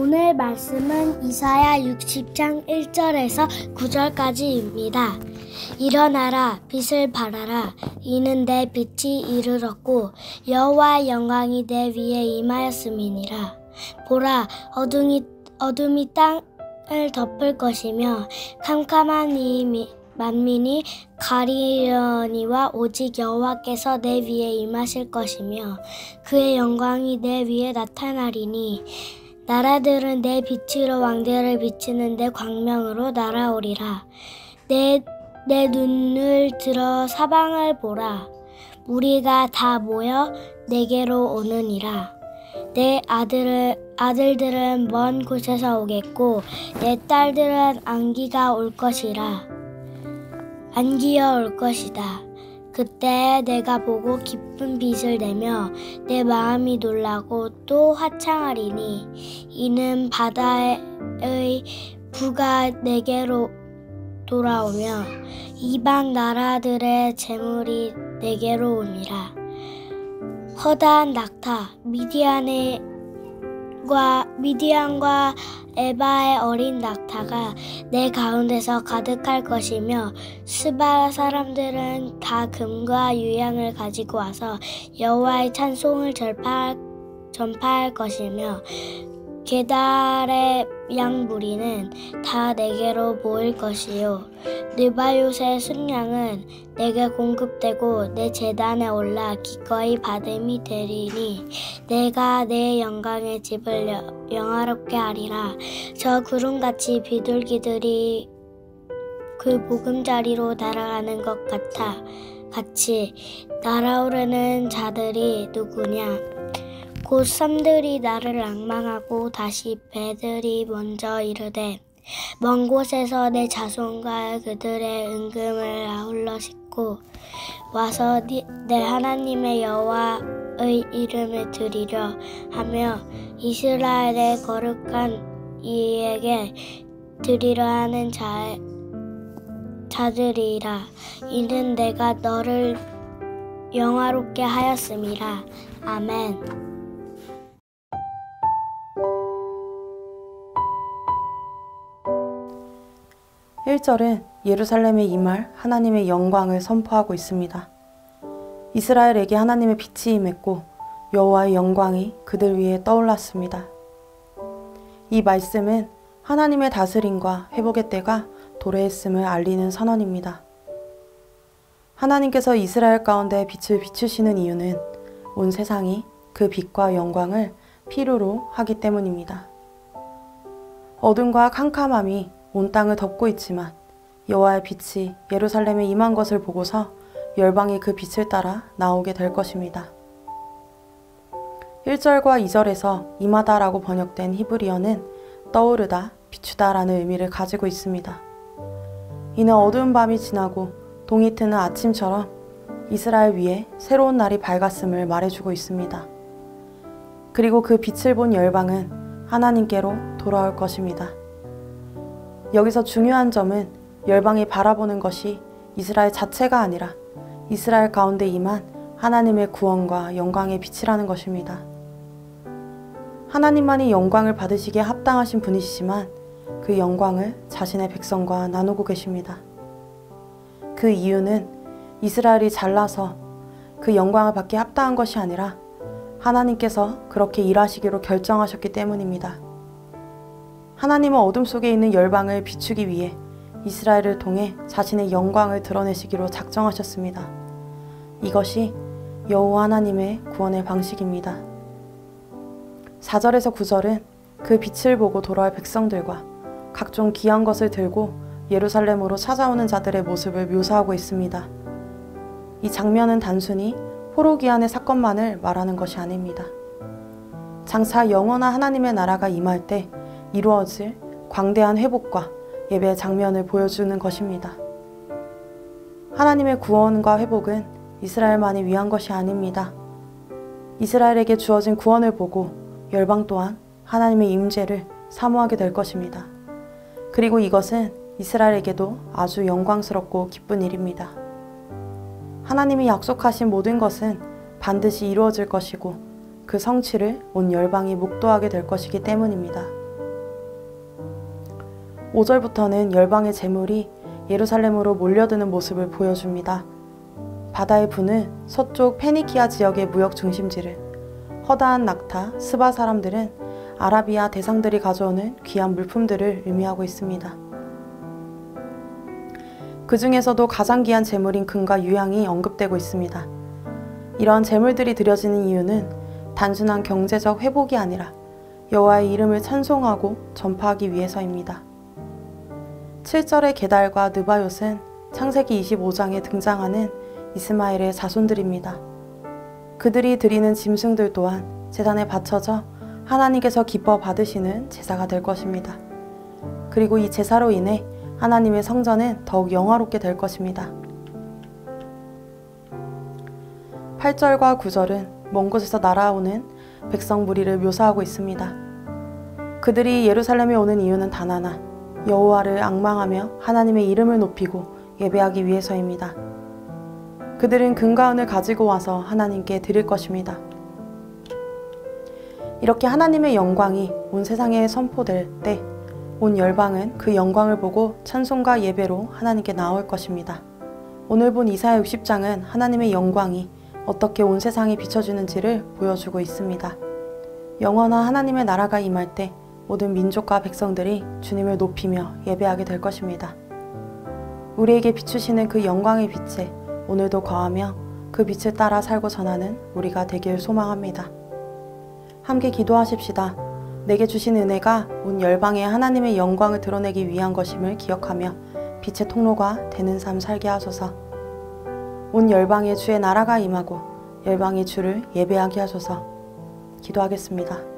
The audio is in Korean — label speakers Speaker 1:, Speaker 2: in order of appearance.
Speaker 1: 오늘 말씀은 이사야 60장 1절에서 9절까지입니다. 일어나라, 빛을 발하라. 이는 내 빛이 이르렀고 여호와의 영광이 내 위에 임하였음이니라. 보라, 어둠이 땅을 덮을 것이며 캄캄한 이 만민이 가리려니와 오직 여호와께서 내 위에 임하실 것이며 그의 영광이 내 위에 나타나리니 나라들은 내 빛으로 왕들을 비추는 내 광명으로 날아오리라. 내 눈을 들어 사방을 보라. 무리가 다 모여 내게로 오느니라. 내 아들들은 먼 곳에서 오겠고 내 딸들은 안기어 올 것이다. 그때 내가 보고 기쁜 빛을 내며 내 마음이 놀라고 또 화창하리니 이는 바다의 부가 내게로 돌아오며 이방 나라들의 재물이 내게로 오니라. 허다한 낙타 미디안과 에바의 어린 낙타가 내 가운데서 가득할 것이며 스바 사람들은 다 금과 유향을 가지고 와서 여호와의 찬송을 전파할 것이며 게달의 양 무리는 다 내게로 모일 것이요 느바요의 순양은 내게 공급되고 내 제단에 올라 기꺼이 받음이 되리니 내가 내 영광의 집을 영화롭게 하리라. 저 구름같이 비둘기들이 그 보금자리로 날아가는 것 같이 날아오르는 자들이 누구냐. 곧 섬들이 나를 앙망하고 다시 배들이 먼저 이르되 먼 곳에서 내 자손과 그들의 은금을 아울러 싣고 와서 내 하나님의 여호와의 이름을 드리려 하며 이스라엘의 거룩한 이에게 드리려 하는 자들이라. 이는 내가 너를 영화롭게 하였음이라. 아멘.
Speaker 2: 1절은 예루살렘에 임할 하나님의 영광을 선포하고 있습니다. 이스라엘에게 하나님의 빛이 임했고 여호와의 영광이 그들 위에 떠올랐습니다. 이 말씀은 하나님의 다스림과 회복의 때가 도래했음을 알리는 선언입니다. 하나님께서 이스라엘 가운데 빛을 비추시는 이유는 온 세상이 그 빛과 영광을 필요로 하기 때문입니다. 어둠과 캄캄함이 온 땅을 덮고 있지만 여호와의 빛이 예루살렘에 임한 것을 보고서 열방이 그 빛을 따라 나오게 될 것입니다. 1절과 2절에서 임하다라고 번역된 히브리어는 떠오르다, 비추다 라는 의미를 가지고 있습니다. 이는 어두운 밤이 지나고 동이 트는 아침처럼 이스라엘 위에 새로운 날이 밝았음을 말해주고 있습니다. 그리고 그 빛을 본 열방은 하나님께로 돌아올 것입니다. 여기서 중요한 점은 열방이 바라보는 것이 이스라엘 자체가 아니라 이스라엘 가운데 임한 하나님의 구원과 영광의 빛이라는 것입니다. 하나님만이 영광을 받으시기에 합당하신 분이시지만 그 영광을 자신의 백성과 나누고 계십니다. 그 이유는 이스라엘이 잘나서 그 영광을 받기에 합당한 것이 아니라 하나님께서 그렇게 일하시기로 결정하셨기 때문입니다. 하나님은 어둠 속에 있는 열방을 비추기 위해 이스라엘을 통해 자신의 영광을 드러내시기로 작정하셨습니다. 이것이 여호와 하나님의 구원의 방식입니다. 4절에서 9절은 그 빛을 보고 돌아올 백성들과 각종 귀한 것을 들고 예루살렘으로 찾아오는 자들의 모습을 묘사하고 있습니다. 이 장면은 단순히 호로기안의 사건만을 말하는 것이 아닙니다. 장차 영원한 하나님의 나라가 임할 때 이루어질 광대한 회복과 예배의 장면을 보여주는 것입니다. 하나님의 구원과 회복은 이스라엘만이 위한 것이 아닙니다. 이스라엘에게 주어진 구원을 보고 열방 또한 하나님의 임재를 사모하게 될 것입니다. 그리고 이것은 이스라엘에게도 아주 영광스럽고 기쁜 일입니다. 하나님이 약속하신 모든 것은 반드시 이루어질 것이고 그 성취를 온 열방이 목도하게 될 것이기 때문입니다. 5절부터는 열방의 재물이 예루살렘으로 몰려드는 모습을 보여줍니다. 바다의 분은 서쪽 페니키아 지역의 무역 중심지를, 허다한 낙타, 스바 사람들은 아라비아 대상들이 가져오는 귀한 물품들을 의미하고 있습니다. 그 중에서도 가장 귀한 재물인 금과 유향이 언급되고 있습니다. 이런 재물들이 드려지는 이유는 단순한 경제적 회복이 아니라 여호와의 이름을 찬송하고 전파하기 위해서입니다. 7절의 게달과 느바롯은 창세기 25장에 등장하는 이스마엘의 자손들입니다. 그들이 드리는 짐승들 또한 제단에 바쳐져 하나님께서 기뻐 받으시는 제사가 될 것입니다. 그리고 이 제사로 인해 하나님의 성전은 더욱 영화롭게 될 것입니다. 8절과 9절은 먼 곳에서 날아오는 백성 무리를 묘사하고 있습니다. 그들이 예루살렘에 오는 이유는 단 하나, 여호와를 앙망하며 하나님의 이름을 높이고 예배하기 위해서입니다. 그들은 금과 은을 가지고 와서 하나님께 드릴 것입니다. 이렇게 하나님의 영광이 온 세상에 선포될 때 온 열방은 그 영광을 보고 찬송과 예배로 하나님께 나올 것입니다. 오늘 본 이사야 60장은 하나님의 영광이 어떻게 온 세상에 비춰주는지를 보여주고 있습니다. 영원한 하나님의 나라가 임할 때 모든 민족과 백성들이 주님을 높이며 예배하게 될 것입니다. 우리에게 비추시는 그 영광의 빛에 오늘도 거하며 그 빛을 따라 살고 전하는 우리가 되길 소망합니다. 함께 기도하십시다. 내게 주신 은혜가 온 열방에 하나님의 영광을 드러내기 위한 것임을 기억하며 빛의 통로가 되는 삶 살게 하소서. 온 열방에 주의 나라가 임하고 열방의 주를 예배하게 하소서. 기도하겠습니다.